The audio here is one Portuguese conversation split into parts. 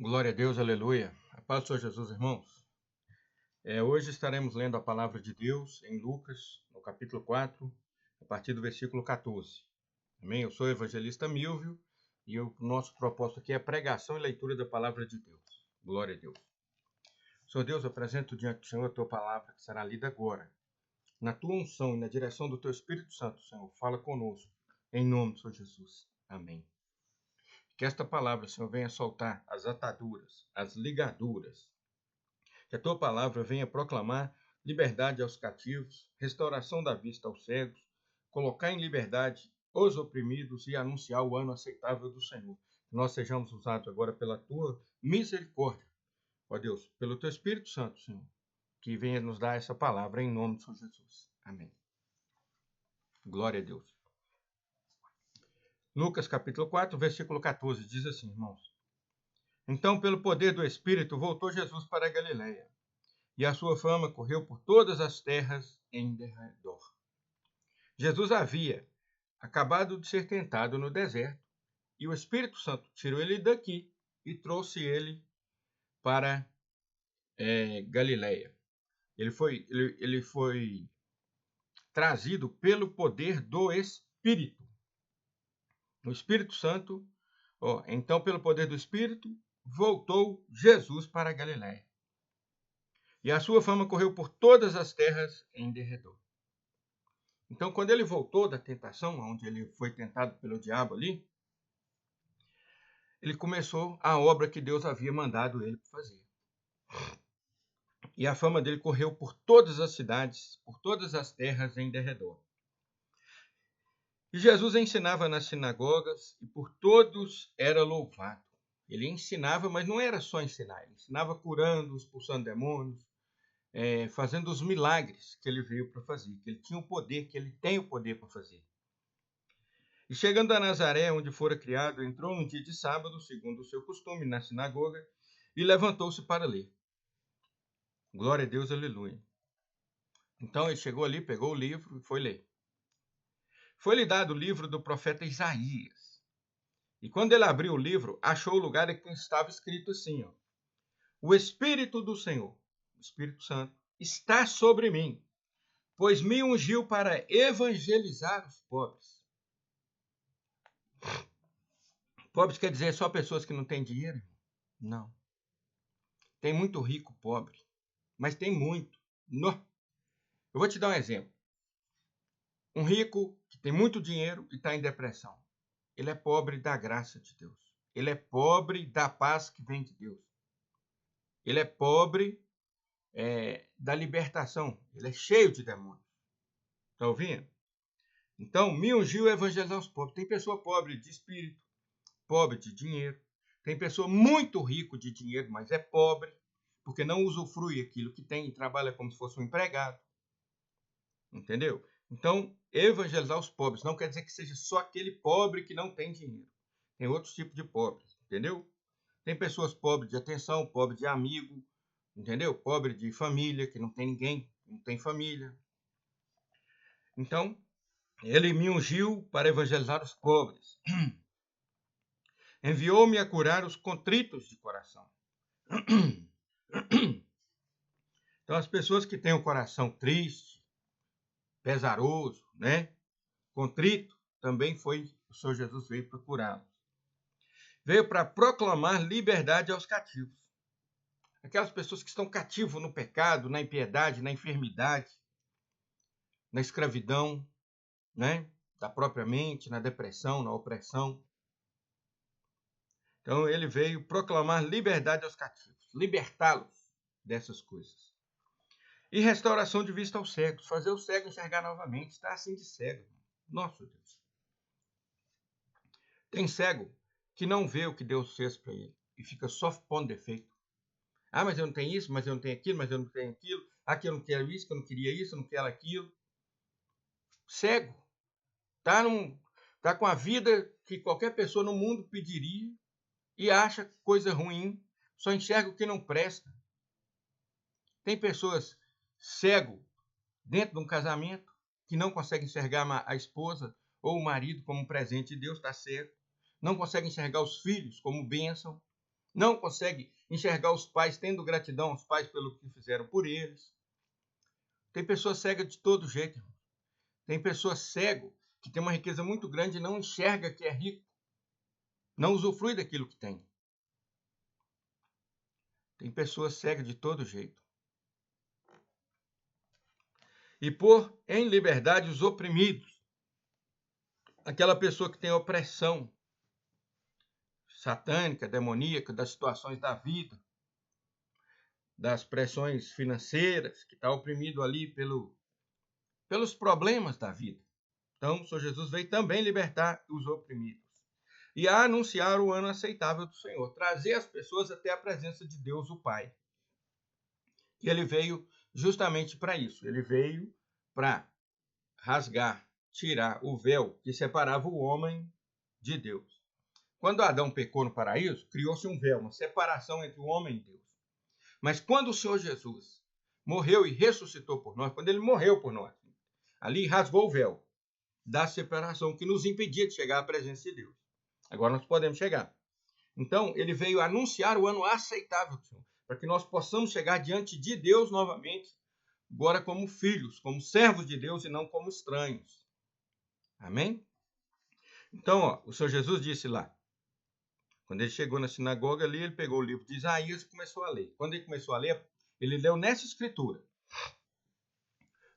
Glória a Deus, aleluia. A paz do Senhor Jesus, irmãos. Hoje estaremos lendo a palavra de Deus em Lucas, no capítulo 4, a partir do versículo 14. Amém? Eu sou o evangelista Milvio e o nosso propósito aqui é pregação e leitura da palavra de Deus. Glória a Deus. Senhor Deus, eu apresento diante do Senhor a tua palavra que será lida agora. Na tua unção e na direção do teu Espírito Santo, Senhor, fala conosco. Em nome do Senhor Jesus. Amém. Que esta palavra, Senhor, venha soltar as ataduras, as ligaduras. Que a tua palavra venha proclamar liberdade aos cativos, restauração da vista aos cegos, colocar em liberdade os oprimidos e anunciar o ano aceitável do Senhor. Que nós sejamos usados agora pela tua misericórdia, ó Deus, pelo teu Espírito Santo, Senhor, que venha nos dar essa palavra em nome de Senhor Jesus. Amém. Glória a Deus. Lucas capítulo 4, versículo 14, diz assim, irmãos. Então, pelo poder do Espírito, voltou Jesus para a Galiléia, e a sua fama correu por todas as terras em derredor. Jesus havia acabado de ser tentado no deserto, e o Espírito Santo tirou ele daqui e trouxe ele para Galiléia. Ele foi trazido pelo poder do Espírito. O Espírito Santo, então pelo poder do Espírito, voltou Jesus para a Galiléia. E a sua fama correu por todas as terras em derredor. Então, quando ele voltou da tentação, onde ele foi tentado pelo diabo ali, ele começou a obra que Deus havia mandado ele fazer. E a fama dele correu por todas as cidades, por todas as terras em derredor. E Jesus ensinava nas sinagogas e por todos era louvado. Ele ensinava, mas não era só ensinar. Ele ensinava curando, expulsando demônios, fazendo os milagres que ele veio para fazer. Que ele tinha o poder, que ele tem o poder para fazer. E chegando a Nazaré, onde fora criado, entrou num dia de sábado, segundo o seu costume, na sinagoga, e levantou-se para ler. Glória a Deus, aleluia. Então ele chegou ali, pegou o livro e foi ler. Foi-lhe dado o livro do profeta Isaías. E quando ele abriu o livro, achou o lugar em que estava escrito assim, o Espírito do Senhor, o Espírito Santo, está sobre mim, pois me ungiu para evangelizar os pobres. Pobres quer dizer só pessoas que não têm dinheiro? Não. Tem muito rico pobre, mas tem muito. Eu vou te dar um exemplo. Um rico que tem muito dinheiro e está em depressão. Ele é pobre da graça de Deus. Ele é pobre da paz que vem de Deus. Ele é pobre da libertação. Ele é cheio de demônios. Está ouvindo? Então, me ungiu a evangelizar os pobres. Tem pessoa pobre de espírito, pobre de dinheiro. Tem pessoa muito rico de dinheiro, mas é pobre, porque não usufrui aquilo que tem e trabalha como se fosse um empregado. Entendeu? Então, evangelizar os pobres não quer dizer que seja só aquele pobre que não tem dinheiro. Tem outros tipos de pobres, entendeu? Tem pessoas pobres de atenção, pobre de amigo, entendeu? Pobre de família, que não tem ninguém, não tem família. Então, ele me ungiu para evangelizar os pobres. Enviou-me a curar os contritos de coração. Então, as pessoas que têm o coração triste, pesaroso, contrito, também foi o Senhor Jesus veio para curá-los. Veio para proclamar liberdade aos cativos. Aquelas pessoas que estão cativos no pecado, na impiedade, na enfermidade, na escravidão, da própria mente, na depressão, na opressão. Então ele veio proclamar liberdade aos cativos, libertá-los dessas coisas. E restauração de vista aos cegos, fazer o cego enxergar novamente, está assim de cego. Nossa Deus. Tem cego que não vê o que Deus fez para ele e fica só pondo defeito. Ah, mas eu não tenho isso, mas eu não tenho aquilo, mas eu não tenho aquilo. Aqui eu não quero isso, que eu não queria isso, eu não quero aquilo. Cego. Tá com a vida que qualquer pessoa no mundo pediria e acha coisa ruim, só enxerga o que não presta. Tem pessoas cego dentro de um casamento que não conseguem enxergar a esposa ou o marido como um presente de Deus, está cego. Não conseguem enxergar os filhos como bênção. não consegue enxergar os pais, tendo gratidão aos pais pelo que fizeram por eles. Tem pessoa cega de todo jeito, irmão. Tem pessoa cego que tem uma riqueza muito grande e não enxerga que é rico, não usufrui daquilo que tem. Tem pessoa cega de todo jeito. E pôr em liberdade os oprimidos. Aquela pessoa que tem opressão satânica, demoníaca, das situações da vida, das pressões financeiras, que está oprimido ali pelos problemas da vida. Então, o Senhor Jesus veio também libertar os oprimidos. E a anunciar o ano aceitável do Senhor, trazer as pessoas até a presença de Deus, o Pai. E ele veio justamente para isso. Ele veio para rasgar, tirar o véu que separava o homem de Deus. Quando Adão pecou no paraíso, criou-se um véu, uma separação entre o homem e Deus. Mas quando o Senhor Jesus morreu e ressuscitou por nós, quando ele morreu por nós, ali rasgou o véu da separação que nos impedia de chegar à presença de Deus. Agora nós podemos chegar. Então, ele veio anunciar o ano aceitável do Senhor, para que nós possamos chegar diante de Deus novamente, agora como filhos, como servos de Deus e não como estranhos. Amém? Então, o Senhor Jesus disse lá, quando ele chegou na sinagoga ali, ele pegou o livro de Isaías e começou a ler. Quando ele começou a ler, ele leu nessa escritura: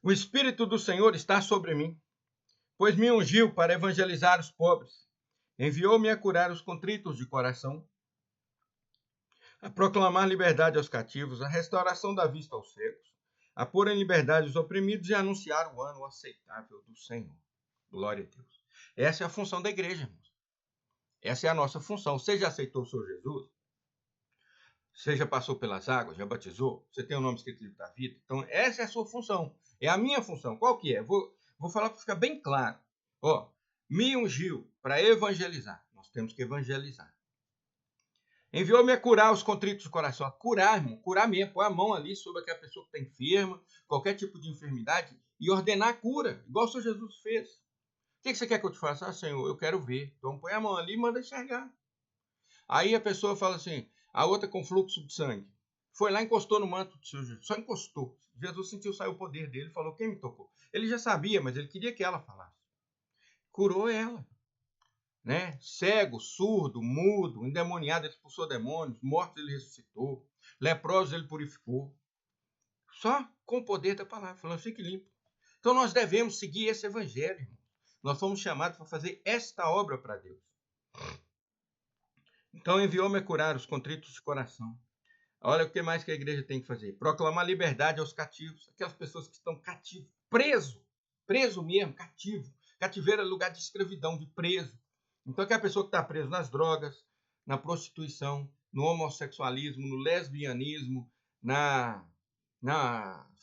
O Espírito do Senhor está sobre mim, pois me ungiu para evangelizar os pobres. Enviou-me a curar os contritos de coração, a proclamar liberdade aos cativos, a restauração da vista aos cegos, a pôr em liberdade os oprimidos e a anunciar o ano aceitável do Senhor. Glória a Deus. Essa é a função da igreja, irmãos. Essa é a nossa função. Você já aceitou o Senhor Jesus? Você já passou pelas águas? Já batizou? Você tem o nome escrito no livro da vida? Então, essa é a sua função. É a minha função. Qual que é? Vou falar para ficar bem claro. Me ungiu para evangelizar. Nós temos que evangelizar. Enviou-me a curar os contritos de coração. A curar, irmão. Curar mesmo. Pôr a mão ali sobre aquela pessoa que está enferma, qualquer tipo de enfermidade, e ordenar a cura, igual o Senhor Jesus fez. O que você quer que eu te faça? Senhor, eu quero ver. Então põe a mão ali e manda enxergar. Aí a pessoa fala assim, a outra com fluxo de sangue. Foi lá e encostou no manto do Senhor Jesus. Só encostou. Jesus sentiu sair o poder dele, falou, quem me tocou? Ele já sabia, mas ele queria que ela falasse. Curou ela. Né? Cego, surdo, mudo, endemoniado, ele expulsou demônios, mortos ele ressuscitou, leprosos ele purificou. Só com o poder da palavra, falando, fique limpo. Então nós devemos seguir esse evangelho, irmão. Nós fomos chamados para fazer esta obra para Deus. Então enviou-me a curar os contritos de coração. Olha o que mais que a igreja tem que fazer. Proclamar liberdade aos cativos, aquelas pessoas que estão cativos, preso mesmo, cativo. Cativeiro é lugar de escravidão, de preso. Então, aquela pessoa que está presa nas drogas, na prostituição, no homossexualismo, no lesbianismo, na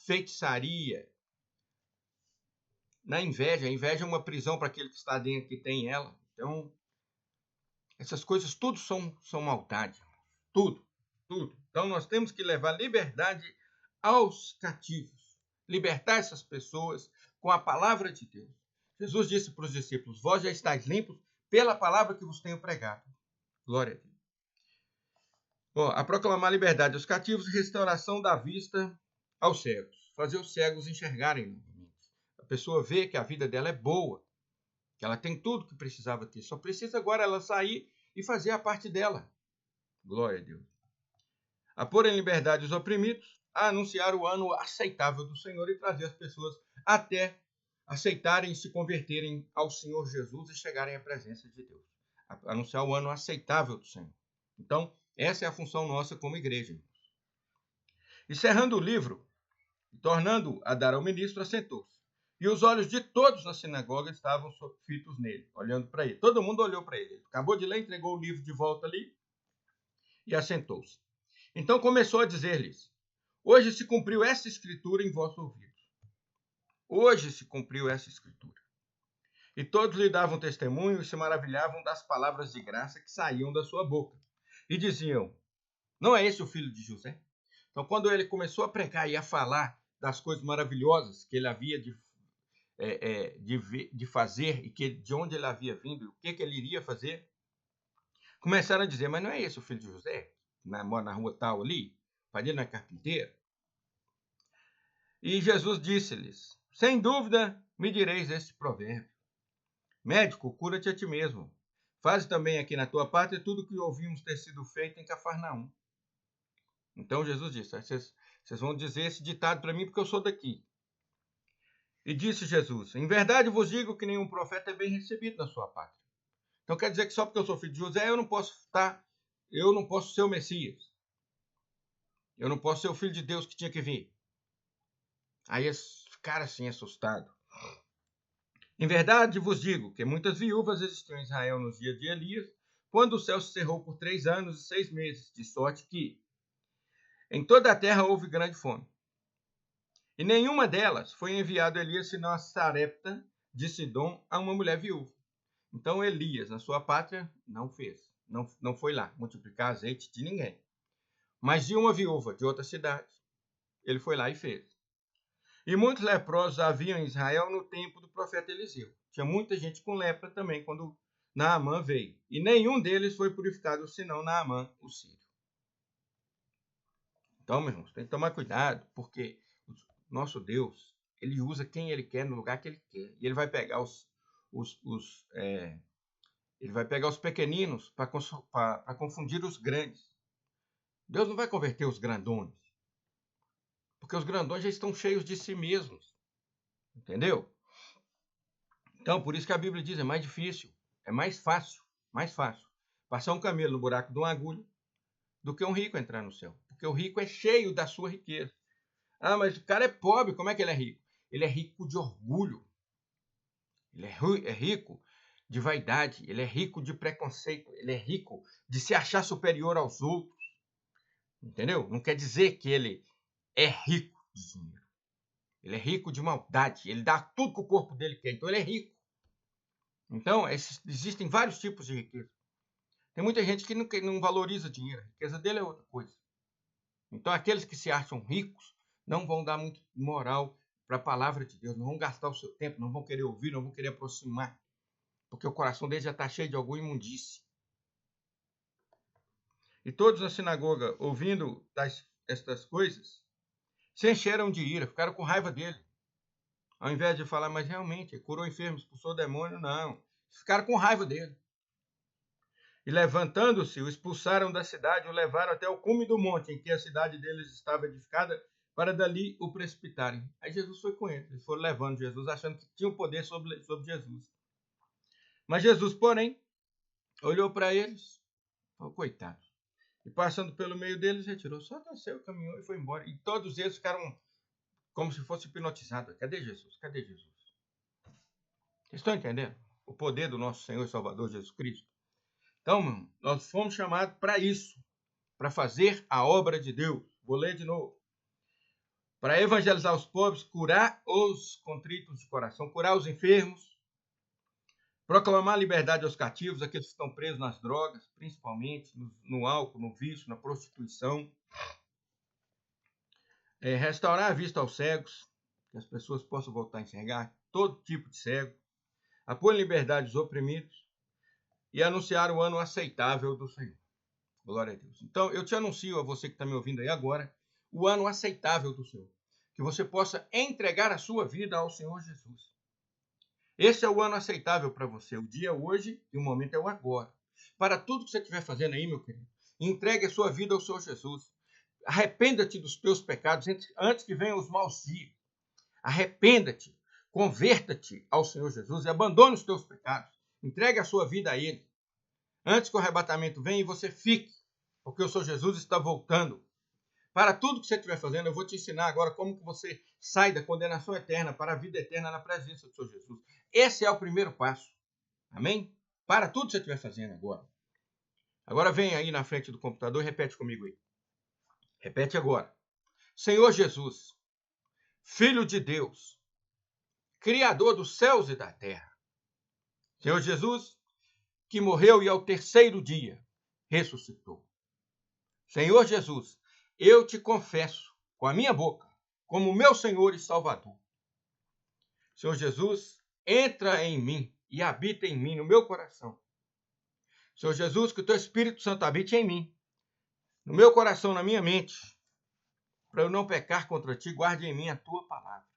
feitiçaria, na inveja. A inveja é uma prisão para aquele que está dentro, que tem ela. Então, essas coisas tudo são maldade. Tudo. Então, nós temos que levar liberdade aos cativos. Libertar essas pessoas com a palavra de Deus. Jesus disse para os discípulos, vós já estáis limpos pela palavra que vos tenho pregado. Glória a Deus. A proclamar liberdade aos cativos e restauração da vista aos cegos. Fazer os cegos enxergarem novamente. A pessoa vê que a vida dela é boa, que ela tem tudo que precisava ter. Só precisa agora ela sair e fazer a parte dela. Glória a Deus. A pôr em liberdade os oprimidos, a anunciar o ano aceitável do Senhor e trazer as pessoas até aceitarem e se converterem ao Senhor Jesus e chegarem à presença de Deus. Anunciar o ano aceitável do Senhor. Então, essa é a função nossa como igreja. Encerrando o livro, tornando a dar ao ministro, assentou-se. E os olhos de todos na sinagoga estavam fitos nele, olhando para ele. Todo mundo olhou para ele. Ele acabou de ler, entregou o livro de volta ali e assentou-se. Então começou a dizer-lhes, hoje se cumpriu essa escritura em vosso ouvido. Hoje se cumpriu essa escritura. E todos lhe davam testemunho e se maravilhavam das palavras de graça que saíam da sua boca. E diziam, não é esse o filho de José? Então, quando ele começou a pregar e a falar das coisas maravilhosas que ele havia de fazer e de onde ele havia vindo, e o que ele iria fazer, começaram a dizer, mas não é esse o filho de José? mora na rua tal ali, o pai dele não é carpinteiro. E Jesus disse-lhes, sem dúvida me direis este provérbio. Médico, cura-te a ti mesmo. Faze também aqui na tua pátria tudo o que ouvimos ter sido feito em Cafarnaum. Então Jesus disse, vocês vão dizer esse ditado para mim porque eu sou daqui. E disse Jesus, em verdade vos digo que nenhum profeta é bem recebido na sua pátria. Então quer dizer que só porque eu sou filho de José, eu não posso ser o Messias. Eu não posso ser o filho de Deus que tinha que vir. Aí eles ficaram assim assustados. Em verdade vos digo que muitas viúvas existiam em Israel nos dias de Elias, quando o céu se cerrou por 3 anos e 6 meses, de sorte que em toda a terra houve grande fome. E nenhuma delas foi enviado Elias, senão a Sarepta de Sidom, a uma mulher viúva. Então Elias, na sua pátria, não fez. Não foi lá multiplicar azeite de ninguém. Mas de uma viúva de outra cidade, ele foi lá e fez. E muitos leprosos haviam em Israel no tempo do profeta Eliseu. Tinha muita gente com lepra também quando Naamã veio. E nenhum deles foi purificado, senão Naamã, o sírio. Então, meus irmãos, tem que tomar cuidado, porque nosso Deus, ele usa quem ele quer no lugar que ele quer. E ele vai pegar ele vai pegar os pequeninos para confundir os grandes. Deus não vai converter os grandões, porque os grandões já estão cheios de si mesmos. Entendeu? Então, por isso que a Bíblia diz, é mais difícil, é mais fácil, passar um camelo no buraco de uma agulha do que um rico entrar no céu. Porque o rico é cheio da sua riqueza. Ah, mas o cara é pobre, como é que ele é rico? Ele é rico de orgulho. Ele é rico de vaidade, ele é rico de preconceito, ele é rico de se achar superior aos outros. Entendeu? Não quer dizer que ele é rico de dinheiro. Ele é rico de maldade, ele dá tudo que o corpo dele quer, então ele é rico. Então, existem vários tipos de riqueza. Tem muita gente que não valoriza dinheiro, a riqueza dele é outra coisa. Então, aqueles que se acham ricos não vão dar muito moral para a palavra de Deus, não vão gastar o seu tempo, não vão querer ouvir, não vão querer aproximar, porque o coração deles já está cheio de alguma imundície. E todos na sinagoga, ouvindo estas coisas, se encheram de ira, ficaram com raiva dele. Ao invés de falar, mas realmente, curou enfermos, expulsou demônio, não. Ficaram com raiva dele. E levantando-se, o expulsaram da cidade, o levaram até o cume do monte, em que a cidade deles estava edificada, para dali o precipitarem. Aí Jesus foi com eles. Eles foram levando Jesus, achando que tinham poder sobre Jesus. Mas Jesus, porém, olhou para eles, falou, coitados. E passando pelo meio deles, retirou, só desceu, caminhou e foi embora. E todos eles ficaram como se fosse hipnotizado. Cadê Jesus? Cadê Jesus? Vocês estão entendendo? O poder do nosso Senhor e Salvador Jesus Cristo. Então, nós fomos chamados para isso, para fazer a obra de Deus. Vou ler de novo. Para evangelizar os pobres, curar os contritos de coração, curar os enfermos, proclamar liberdade aos cativos, aqueles que estão presos nas drogas, principalmente no álcool, no vício, na prostituição. Restaurar a vista aos cegos, que as pessoas possam voltar a enxergar todo tipo de cego, a pôr em liberdade os oprimidos e anunciar o ano aceitável do Senhor. Glória a Deus. Então, eu te anuncio a você que está me ouvindo aí agora, o ano aceitável do Senhor. Que você possa entregar a sua vida ao Senhor Jesus. Esse é o ano aceitável para você. O dia é hoje e o momento é o agora. Para tudo que você estiver fazendo aí, meu querido, entregue a sua vida ao Senhor Jesus. Arrependa-te dos teus pecados antes que venham os maus dias. Arrependa-te, converta-te ao Senhor Jesus e abandone os teus pecados. Entregue a sua vida a Ele. Antes que o arrebatamento venha e você fique, porque o Senhor Jesus está voltando. Para tudo que você estiver fazendo, eu vou te ensinar agora como que você sai da condenação eterna para a vida eterna na presença do Senhor Jesus. Esse é o primeiro passo. Amém? Para tudo que você estiver fazendo agora. Agora vem aí na frente do computador e repete comigo aí. Repete agora. Senhor Jesus, Filho de Deus, Criador dos céus e da terra. Senhor Jesus, que morreu e ao terceiro dia ressuscitou. Senhor Jesus, eu te confesso com a minha boca como meu Senhor e Salvador. Senhor Jesus, entra em mim e habita em mim, no meu coração. Senhor Jesus, que o teu Espírito Santo habite em mim. no meu coração, na minha mente, para eu não pecar contra ti, guarde em mim a tua palavra.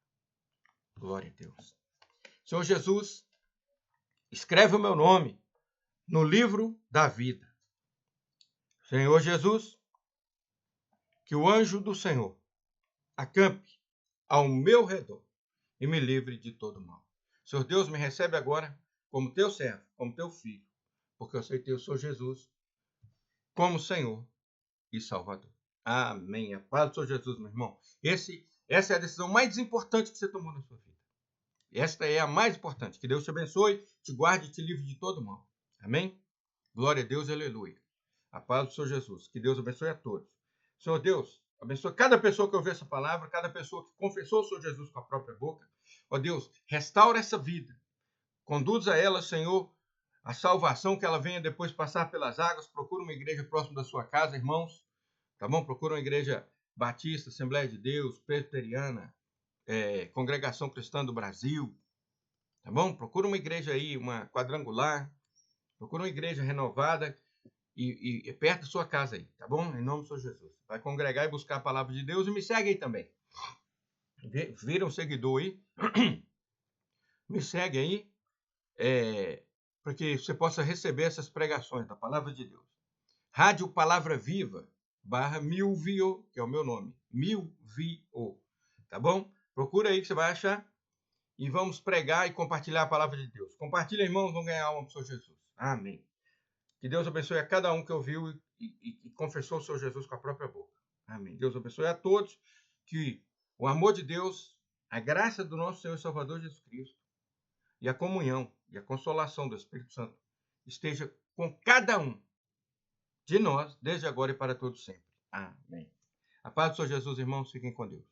Glória a Deus. Senhor Jesus, escreve o meu nome no livro da vida. Senhor Jesus, que o anjo do Senhor acampe ao meu redor e me livre de todo mal. Senhor Deus, me recebe agora como teu servo, como teu filho, porque eu aceitei o Senhor Jesus como Senhor e Salvador. Amém. A paz do Senhor Jesus, meu irmão. Essa é a decisão mais importante que você tomou na sua vida. Esta é a mais importante. Que Deus te abençoe, te guarde e te livre de todo mal. Amém? Glória a Deus, aleluia. A paz do Senhor Jesus. Que Deus abençoe a todos. Senhor Deus, abençoe cada pessoa que ouviu essa palavra, cada pessoa que confessou o Senhor Jesus com a própria boca. Ó Deus, restaura essa vida. Conduza ela, Senhor, a salvação, que ela venha depois passar pelas águas. Procura uma igreja próximo da sua casa, irmãos. Tá bom? Procura uma igreja batista, Assembleia de Deus, presbiteriana, Congregação Cristã do Brasil. Tá bom? Procura uma igreja aí, uma quadrangular. Procura uma igreja renovada e perto da sua casa aí, tá bom? Em nome do Senhor Jesus. Vai congregar e buscar a palavra de Deus e me segue aí também. Vira um seguidor aí. Me segue aí, para que você possa receber essas pregações da palavra de Deus. Rádio Palavra Viva, /Milvio, que é o meu nome. Milvio, tá bom? Procura aí que você vai achar. E vamos pregar e compartilhar a palavra de Deus. Compartilha, irmãos, vão ganhar alma para o Senhor Jesus. Amém. Que Deus abençoe a cada um que ouviu e confessou o Senhor Jesus com a própria boca. Amém. Deus abençoe a todos. Que o amor de Deus, a graça do nosso Senhor e Salvador Jesus Cristo e a comunhão e a consolação do Espírito Santo esteja com cada um de nós, desde agora e para todos sempre. Amém. A paz do Senhor Jesus, irmãos, fiquem com Deus.